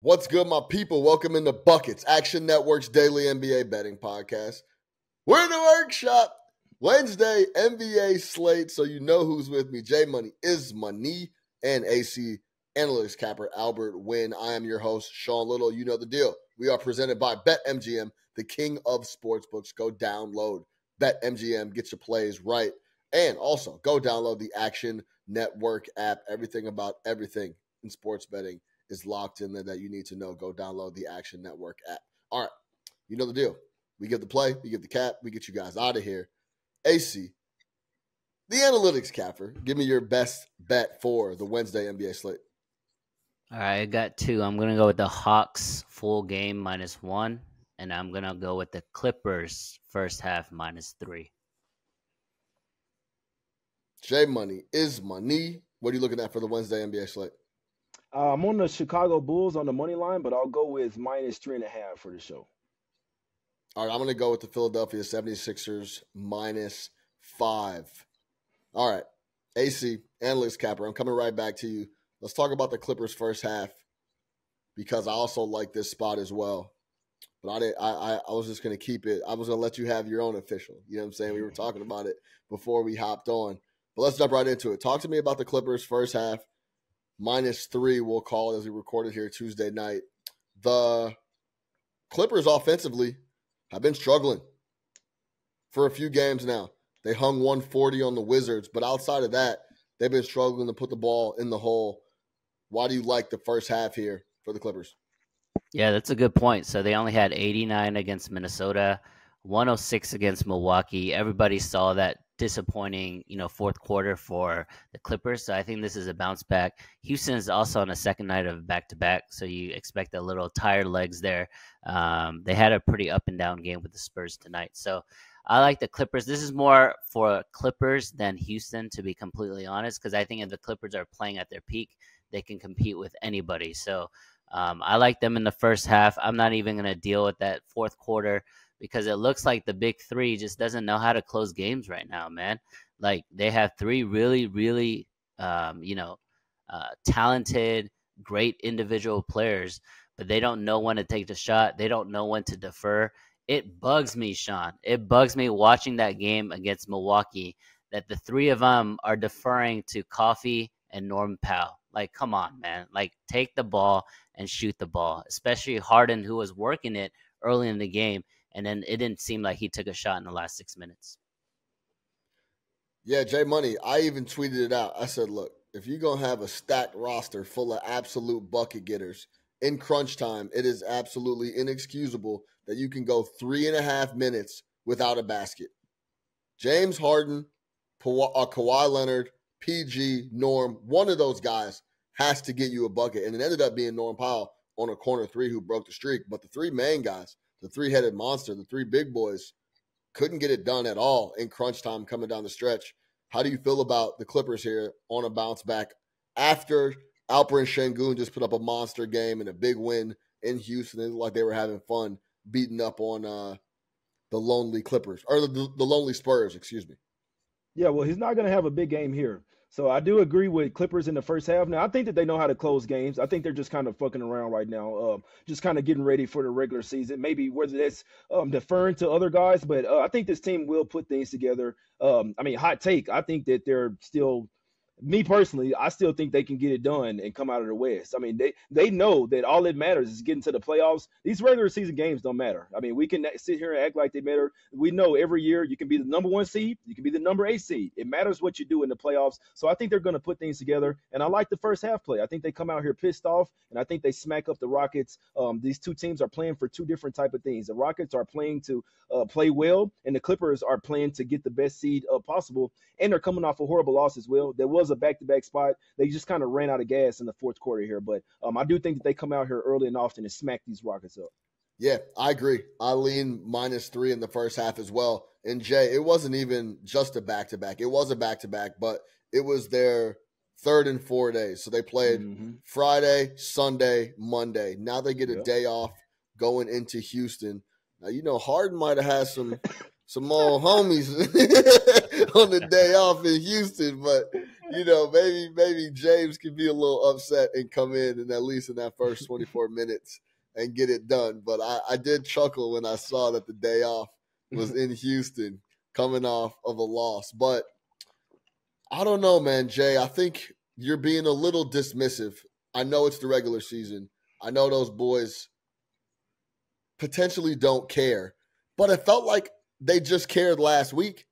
What's good, my people? Welcome into Buckets, Action Network's daily NBA betting podcast. We're in the workshop. Wednesday, NBA slate, so you know who's with me. J Money is Money, and AC Analytics Capper Albert Wynn. I am your host, Sean Little. You know the deal. We are presented by BetMGM, the king of sportsbooks. Go download BetMGM, get your plays right. And also, go download the Action Network app. Everything about everything in sports betting is locked in there that you need to know. Go download the Action Network app. All right, you know the deal. We give the play, we give the cap, we get you guys out of here. AC, the analytics capper, give me your best bet for the Wednesday NBA slate. All right, I got two. I'm going to go with the Hawks full game -1, and I'm going to go with the Clippers first half -3. J Money is Money. What are you looking at for the Wednesday NBA slate? I'm on the Chicago Bulls on the money line, but I'll go with -3.5 for the show. All right, I'm going to go with the Philadelphia 76ers -5. All right, AC, analytics capper, I'm coming right back to you. Let's talk about the Clippers first half because I also like this spot as well. But I was just going to keep it. I was going to let you have your own official. You know what I'm saying? We were talking about it before we hopped on. But let's jump right into it. Talk to me about the Clippers first half. -3, we'll call it as we recorded here Tuesday night. The Clippers offensively have been struggling for a few games now. They hung 140 on the Wizards, but outside of that, they've been struggling to put the ball in the hole. Why do you like the first half here for the Clippers? Yeah, that's a good point. So they only had 89 against Minnesota, 106 against Milwaukee. Everybody saw that disappointing, fourth quarter for the Clippers. So I think this is a bounce back. Houston is also on a second night of back-to-back, so you expect a little tired legs there. They had a pretty up and down game with the Spurs tonight. So I like the Clippers. This is more for Clippers than Houston, to be completely honest, because I think if the Clippers are playing at their peak, they can compete with anybody. So I like them in the first half. I'm not even going to deal with that fourth quarter because it looks like the big three just doesn't know how to close games right now, man. Like, they have three really, really, talented, great individual players, but they don't know when to take the shot. They don't know when to defer. It bugs me, Sean. It bugs me watching that game against Milwaukee that the three of them are deferring to Coffey and Norm Powell. Like, come on, man. Like, take the ball and shoot the ball, especially Harden, who was working it early in the game, and then it didn't seem like he took a shot in the last 6 minutes. Yeah, J Money, I even tweeted it out. I said, look, if you're going to have a stacked roster full of absolute bucket getters in crunch time, it is absolutely inexcusable that you can go 3.5 minutes without a basket. James Harden, Kawhi Leonard, PG, Norm, one of those guys has to get you a bucket. And it ended up being Norm Powell on a corner three who broke the streak. But the three main guys, the three-headed monster, the three big boys, couldn't get it done at all in crunch time coming down the stretch. How do you feel about the Clippers here on a bounce back after Alper and Şengün just put up a monster game and a big win in Houston? It looked like they were having fun beating up on the lonely Clippers, or the lonely Spurs, excuse me. Yeah, well, he's not going to have a big game here. So I do agree with Clippers in the first half. Now, I think that they know how to close games. I think they're just kind of fucking around right now, just kind of getting ready for the regular season. Maybe whether that's deferring to other guys, but I think this team will put things together. Hot take, I think that they're still – me personally, I still think they can get it done and come out of the West. I mean, they know that all that matters is getting to the playoffs. These regular season games don't matter. I mean, we can sit here and act like they matter. We know every year you can be the number 1 seed, you can be the number 8 seed. It matters what you do in the playoffs. So I think they're going to put things together. And I like the first half play. I think they come out here pissed off, and I think they smack up the Rockets. These two teams are playing for two different type of things. The Rockets are playing to play well, and the Clippers are playing to get the best seed possible. And they're coming off a horrible loss as well. There was a back-to-back spot. They just kind of ran out of gas in the fourth quarter here. But I do think that they come out here early and often and smack these Rockets up. Yeah, I agree. I lean -3 in the first half as well. And Jay, it wasn't even just a back-to-back. It was a back-to-back, but it was their third in 4 days. So they played Friday, Sunday, Monday. Now they get a day off going into Houston. Now, Harden might have had some more homies on the day off in Houston, but maybe James could be a little upset and come in and at least in that first 24 minutes and get it done. But I did chuckle when I saw that the day off was in Houston coming off of a loss. But I don't know, man, Jay. I think you're being a little dismissive. I know it's the regular season. I know those boys potentially don't care. But it felt like they just cared last week.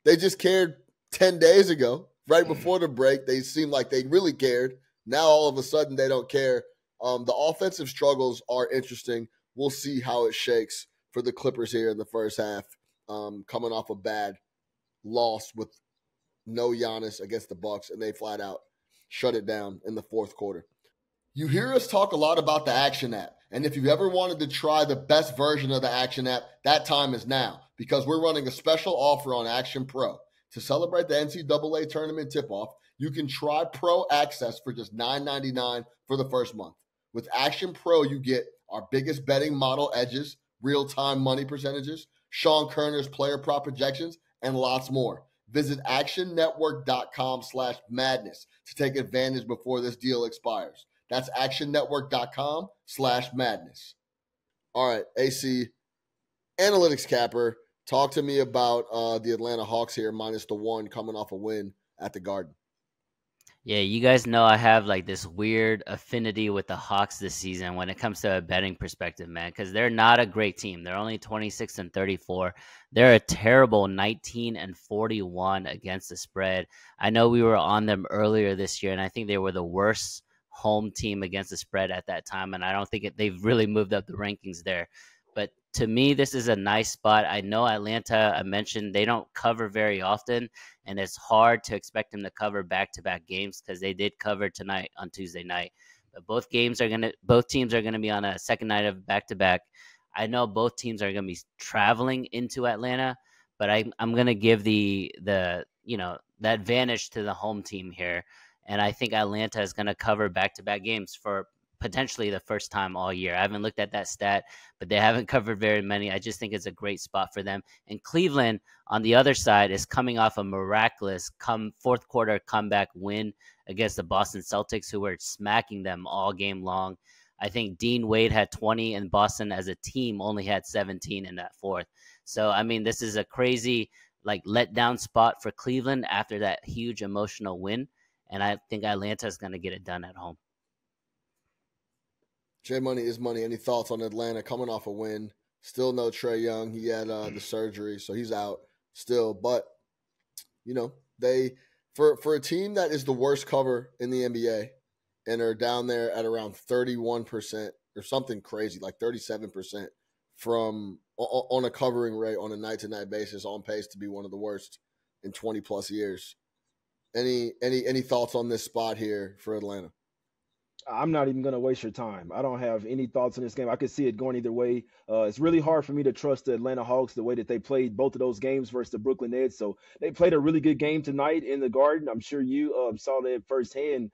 They just cared 10 days ago. Right before the break, they seemed like they really cared. Now, all of a sudden, they don't care. The offensive struggles are interesting. We'll see how it shakes for the Clippers here in the first half, coming off a bad loss with no Giannis against the Bucks, and they flat out shut it down in the fourth quarter. You hear us talk a lot about the Action app, and if you've ever wanted to try the best version of the Action app, that time is now, because we're running a special offer on Action Pro. To celebrate the NCAA tournament tip-off, you can try Pro Access for just $9.99 for the first month. With Action Pro, you get our biggest betting model edges, real-time money percentages, Sean Kerner's player prop projections, and lots more. Visit actionnetwork.com/madness to take advantage before this deal expires. That's actionnetwork.com/madness. All right, AC, analytics capper. Talk to me about the Atlanta Hawks here, -1 coming off a win at the Garden. Yeah, you guys know I have like this weird affinity with the Hawks this season when it comes to a betting perspective, man, because they're not a great team. They're only 26-34. They're a terrible 19-41 against the spread. I know we were on them earlier this year, and I think they were the worst home team against the spread at that time, and I don't think they've really moved up the rankings there. But to me, this is a nice spot. I know Atlanta, I mentioned, they don't cover very often, and it's hard to expect them to cover back-to-back games because they did cover tonight on Tuesday night. But both teams are gonna be on a second night of back-to-back. I know both teams are gonna be traveling into Atlanta, but I'm gonna give the advantage to the home team here, and I think Atlanta is gonna cover back-to-back games for potentially the first time all year. I haven't looked at that stat, but they haven't covered very many. I just think it's a great spot for them. And Cleveland, on the other side, is coming off a miraculous fourth quarter comeback win against the Boston Celtics, who were smacking them all game long. I think Dean Wade had 20, and Boston as a team only had 17 in that fourth. So, I mean, this is a crazy letdown spot for Cleveland after that huge emotional win. And I think Atlanta is going to get it done at home. J Money is money. Any thoughts on Atlanta coming off a win? Still no Trae Young. He had the surgery, so he's out still. But they for a team that is the worst cover in the NBA and are down there at around 31% or something crazy, like 37% on a covering rate on a night-to-night basis, on pace to be one of the worst in 20 plus years. Any thoughts on this spot here for Atlanta? I'm not even going to waste your time. I don't have any thoughts on this game. I could see it going either way. It's really hard for me to trust the Atlanta Hawks the way that they played both of those games versus the Brooklyn Nets. So they played a really good game tonight in the Garden. I'm sure you saw that firsthand,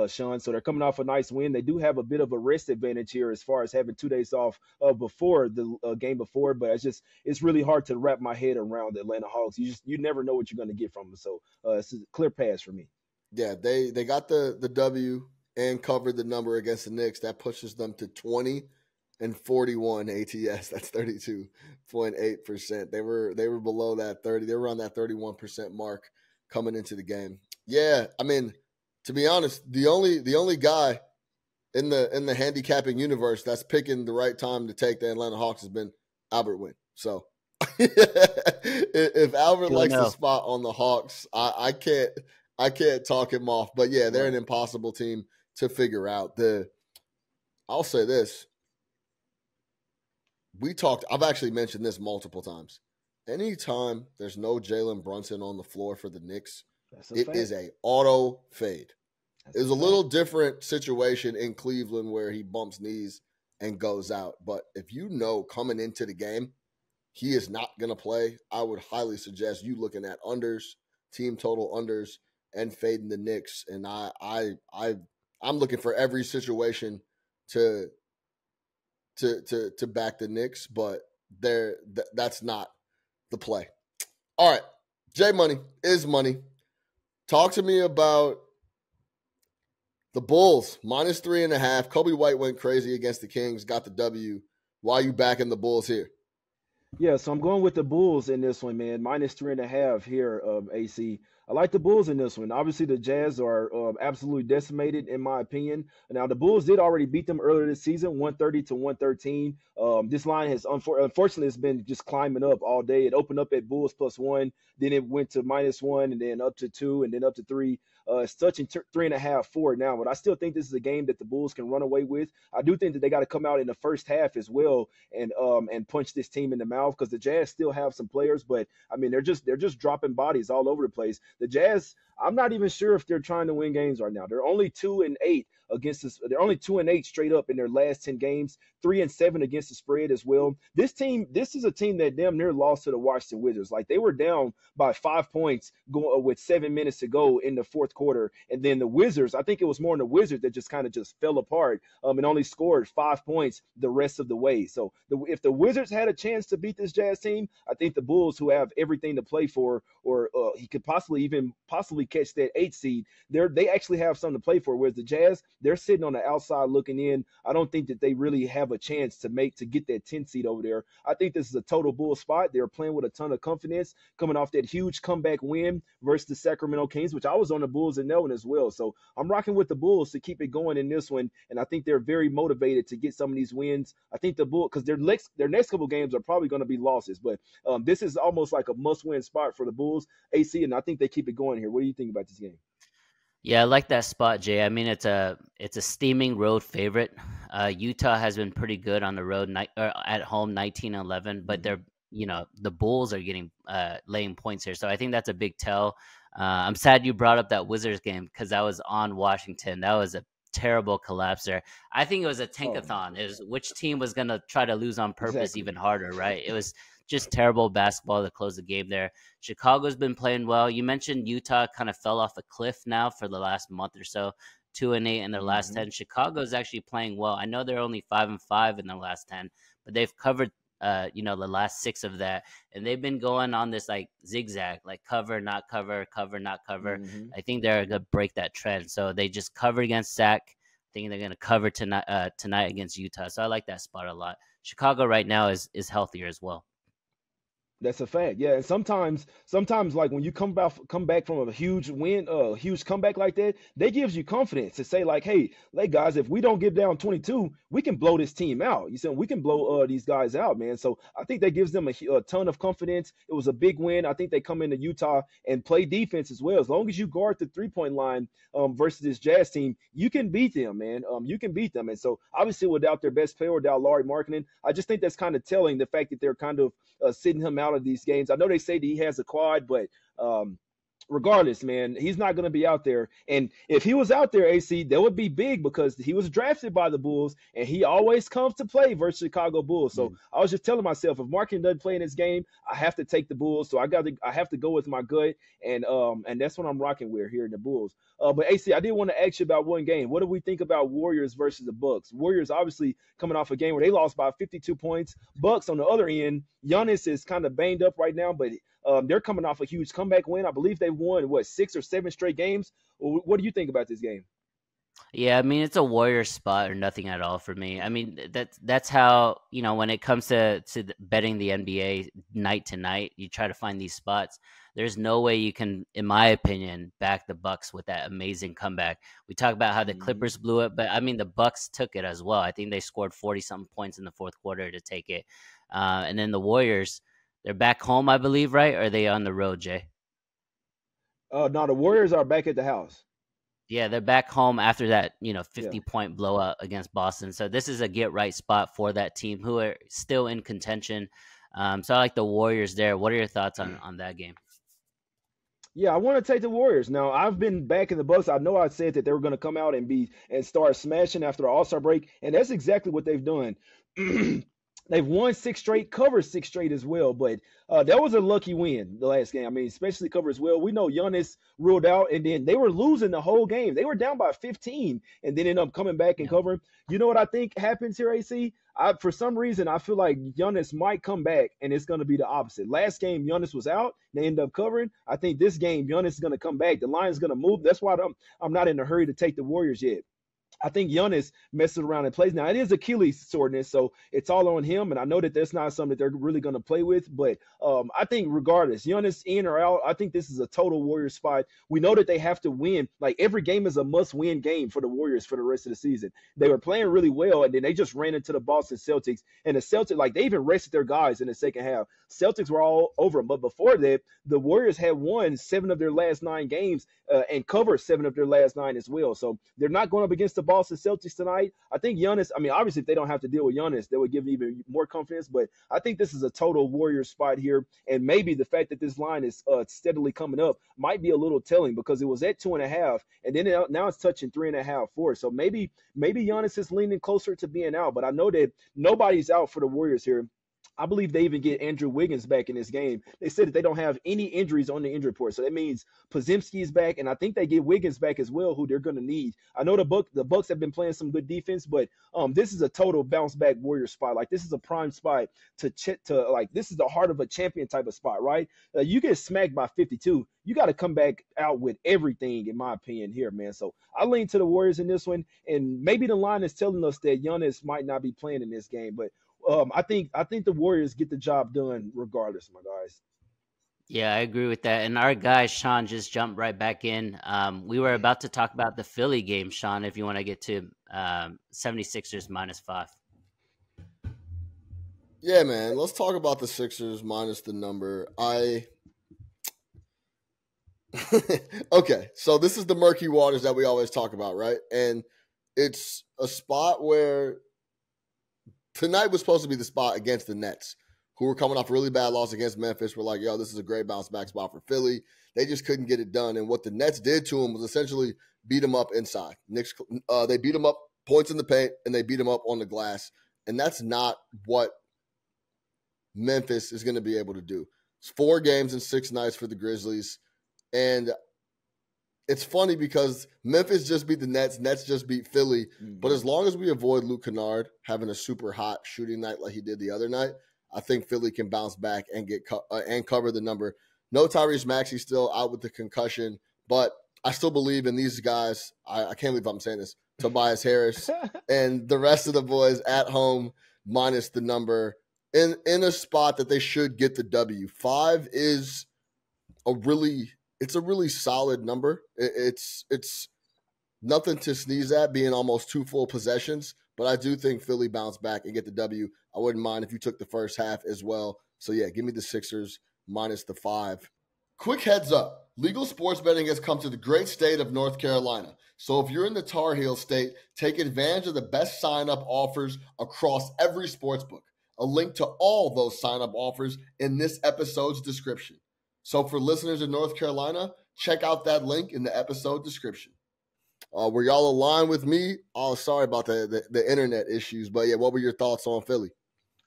Sean. So they're coming off a nice win. They do have a bit of a rest advantage here as far as having 2 days off before the game before. But it's really hard to wrap my head around the Atlanta Hawks. You never know what you're going to get from them. So it's a clear pass for me. Yeah, they got the W and covered the number against the Knicks. That pushes them to 20-41 ATS. That's 32.8%. They were below that 30. They were on that 31% mark coming into the game. Yeah, I mean, to be honest, the only guy in the handicapping universe that's picking the right time to take the Atlanta Hawks has been Albert Wynn. So if Albert likes the spot on the Hawks, I can't talk him off. But yeah, they're an impossible team to figure out. I'll say this. I've actually mentioned this multiple times. Anytime there's no Jalen Brunson on the floor for the Knicks, it is a auto fade. It's a little different situation in Cleveland where he bumps knees and goes out. But if coming into the game, he is not going to play, I would highly suggest you looking at unders, team total unders, and fading the Knicks. And I'm looking for every situation to back the Knicks, but that's not the play. All right, J Money is money. Talk to me about the Bulls, -3.5. Kobe White went crazy against the Kings, got the W. Why are you backing the Bulls here? Yeah, so I'm going with the Bulls in this one, man. -3.5 here, AC. I like the Bulls in this one. Obviously, the Jazz are absolutely decimated, in my opinion. Now, the Bulls did already beat them earlier this season, 130 to 113. This line has unfortunately it's been just climbing up all day. It opened up at Bulls +1, then it went to -1, and then up to 2, and then up to 3. It's touching 3.5, 4 now, but I still think this is a game that the Bulls can run away with. I do think that they got to come out in the first half as well and punch this team in the mouth, because the Jazz still have some players, but I mean they're just dropping bodies all over the place. The Jazz, I'm not even sure if they're trying to win games right now. They're only 2-8 against this. They're only 2-8 straight up in their last 10 games, 3-7 against the spread as well. This is a team that damn near lost to the Washington Wizards. Like, they were down by 5 points with 7 minutes to go in the fourth quarter, and then the Wizards, I think it was more than the Wizards that just kind of just fell apart and only scored 5 points the rest of the way. So if the Wizards had a chance to beat this Jazz team, I think the Bulls, who have everything to play for, or he could possibly catch that 8 seed, they actually have something to play for. Whereas the Jazz, they're sitting on the outside looking in. I don't think that they really have a chance to get that 10 seed over there. I think this is a total Bull spot. They're playing with a ton of confidence, coming off that huge comeback win versus the Sacramento Kings, which I was on the Bulls in that one as well. So I'm rocking with the Bulls to keep it going in this one, and I think they're very motivated to get some of these wins. I think the Bulls, because their next couple games are probably going to be losses, but this is almost like a must-win spot for the Bulls, AC, and I think they keep it going here. What do you think about this game? Yeah, I like that spot, Jay. I mean, it's a steaming road favorite. Utah has been pretty good on the road, at home 19-11, but they're the Bulls are getting laying points here, so I think that's a big tell. I'm sad you brought up that Wizards game, because I was on Washington. That was a terrible collapse there. I think it was a tankathon. It was which team was going to try to lose on purpose even harder, right? It was just terrible basketball to close the game there. Chicago's been playing well. You mentioned Utah kind of fell off a cliff now for the last month or so, 2-8 in their last 10. Chicago's actually playing well. I know they're only 5-5 in their last 10, but they've covered the last 6 of that, and they've been going on this like zigzag, like cover, not cover, cover, not cover. I think they're gonna break that trend. So they just covered against Sac. I think they're gonna cover tonight against Utah. So I like that spot a lot. Chicago right now is healthier as well. That's a fact. Yeah, and sometimes like when you come back from a huge win, huge comeback like that, that gives you confidence to say like, hey, guys, if we don't get down 22, we can blow this team out. You said we can blow these guys out, man. So I think that gives them a ton of confidence. It was a big win. I think they come into Utah and play defense as well. As long as you guard the 3-point line versus this Jazz team, you can beat them, man. You can beat them. And so obviously without their best player, without Lauri Markkanen, I just think that's kind of telling, the fact that they're kind of sitting him out of these games. I know they say that he has a quad, but regardless, man, he's not going to be out there. And if he was out there, AC, that would be big, because he was drafted by the Bulls, and he always comes to play versus Chicago Bulls. So I was just telling myself, if Markkanen doesn't play in this game, I have to take the Bulls. So I have to go with my gut, and that's what I'm rocking with here in the Bulls. But AC, I did want to ask you about one game. What do we think about Warriors versus the Bucks? Warriors obviously coming off a game where they lost by 52 points. Bucks on the other end, Giannis is kind of banged up right now, but they're coming off a huge comeback win. I believe they won 6 or 7 straight games. What do you think about this game? Yeah, I mean, it's a Warriors spot or nothing at all for me. I mean, that's how, when it comes to betting the NBA night to night, you try to find these spots. There's no way you can, in my opinion, back the Bucks with that amazing comeback. We talk about how the Clippers blew it, but I mean, the Bucks took it as well. I think they scored 40-something points in the fourth quarter to take it. And then the Warriors, they're back home, I believe, right? Or are they on the road, Jay? No, the Warriors are back at the house. Yeah, they're back home after that, 50-point blowout against Boston. So this is a get-right spot for that team, who are still in contention. So I like the Warriors there. What are your thoughts on that game? Yeah, I want to take the Warriors. Now, I've been back in the Bucks. I know I said that they were going to come out and start smashing after the All-Star break, and that's exactly what they've done. They've won 6 straight, covered 6 straight as well. But that was a lucky win the last game. I mean, especially cover as well. We know Giannis ruled out, and then they were losing the whole game. They were down by 15, and then ended up coming back and covering. You know what I think happens here, AC? For some reason, I feel like Giannis might come back, and it's going to be the opposite. Last game, Giannis was out. They ended up covering. I think this game, Giannis is going to come back. The line is going to move. That's why I'm not in a hurry to take the Warriors yet. I think Giannis messes around and plays. Now, it is Achilles soreness, so it's all on him, and I know that that's not something that they're really going to play with, but I think regardless, Giannis in or out, I think this is a total Warriors spot. We know that they have to win. Like, every game is a must-win game for the Warriors for the rest of the season. They were playing really well, and then they just ran into the Boston Celtics, and the Celtics, like, they even rested their guys in the second half. Celtics were all over them, but before that, the Warriors had won 7 of their last 9 games and covered 7 of their last 9 as well, so they're not going up against the Boston Celtics tonight. I think Giannis, I mean, obviously, if they don't have to deal with Giannis, that would give me even more confidence. But I think this is a total Warriors spot here. And maybe the fact that this line is steadily coming up might be a little telling, because it was at 2.5, and then now it's touching 3.5, 4. So maybe Giannis is leaning closer to being out. But I know that nobody's out for the Warriors here. I believe they even get Andrew Wiggins back in this game. They said that they don't have any injuries on the injury report. So that means Podziemski is back, and I think they get Wiggins back as well, who they're going to need. I know the Bucks have been playing some good defense, but this is a total bounce back Warrior spot. Like, this is a prime spot to like, this is the heart of a champion type of spot, right? You get smacked by 52. You got to come back out with everything, in my opinion, here, man. So I lean to the Warriors in this one, and maybe the line is telling us that Giannis might not be playing in this game, but I think the Warriors get the job done regardless, my guys. Yeah, I agree with that. And our guy, Sean, just jumped right back in. We were about to talk about the Philly game, Sean, if you want to get to 76ers -5. Yeah, man. Let's talk about the Sixers minus the number. Okay, so this is the murky waters that we always talk about, right? And it's a spot where tonight was supposed to be the spot against the Nets, who were coming off a really bad loss against Memphis. We're like, yo, this is a great bounce back spot for Philly. They just couldn't get it done. And what the Nets did to them was essentially beat them up inside. They beat them up points in the paint, and they beat them up on the glass. And that's not what Memphis is going to be able to do. It's 4 games in 6 nights for the Grizzlies. And it's funny because Memphis just beat the Nets. Nets just beat Philly. Mm-hmm. But as long as we avoid Luke Kennard having a super hot shooting night like he did the other night, I think Philly can bounce back and get and cover the number. No Tyrese Maxey still out with the concussion, but I still believe in these guys. I can't believe I'm saying this. Tobias Harris and the rest of the boys at home minus the number in a spot that they should get the W. 5 is a really solid number. It's nothing to sneeze at, being almost 2 full possessions, but I do think Philly bounce back and get the W. I wouldn't mind if you took the first half as well. So yeah, give me the Sixers minus the 5. Quick heads up. Legal sports betting has come to the great state of North Carolina. So if you're in the Tar Heel state, take advantage of the best sign-up offers across every sportsbook. A link to all those sign-up offers in this episode's description. So for listeners in North Carolina, check out that link in the episode description. Were y'all aligned with me? Oh, sorry about the internet issues, but yeah, what were your thoughts on Philly?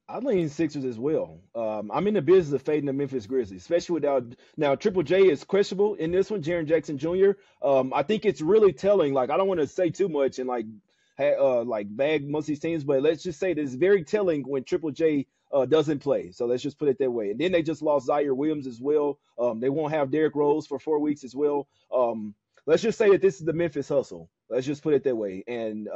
I lean Sixers as well. I'm in the business of fading the Memphis Grizzlies, especially without now Triple J is questionable in this one, Jaren Jackson Jr. I think it's really telling. Like, I don't want to say too much and like bag most of these teams, but let's just say that it's very telling when Triple J doesn't play. So let's just put it that way. And then they just lost Zaire Williams as well. They won't have Derrick Rose for 4 weeks as well. Let's just say that this is the Memphis hustle. Let's just put it that way. And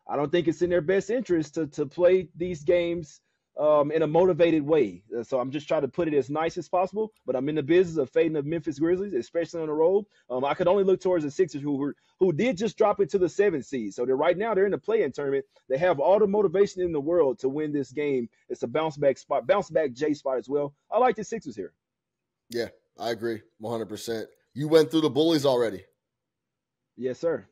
I don't think it's in their best interest to play these games in a motivated way. So I'm just trying to put it as nice as possible, but I'm in the business of fading the Memphis Grizzlies, especially on the road. I could only look towards the Sixers who did just drop into the 7th seed. So they're in the play-in tournament. They have all the motivation in the world to win this game. It's a bounce back J spot as well. I like the Sixers here. Yeah, I agree 100%. You went through the bullies already. Yes, sir.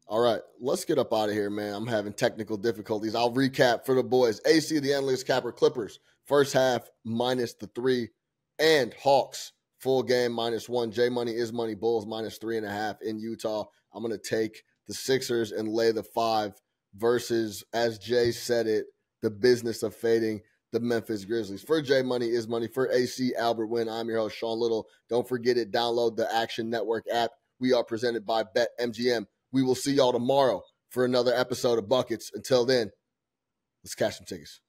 All right, let's get up out of here, man. I'm having technical difficulties. I'll recap for the boys. AC, the Analytics Capper Clippers, first half minus the 3, and Hawks, full game -1. J Money is money. Bulls -3.5 in Utah. I'm going to take the Sixers and lay the 5 versus, as Jay said it, the business of fading the Memphis Grizzlies. For J Money is Money. For AC Albert Wynn, I'm your host, Sean Little. Don't forget it. Download the Action Network app. We are presented by BetMGM. We will see y'all tomorrow for another episode of Buckets. Until then, let's cash some tickets.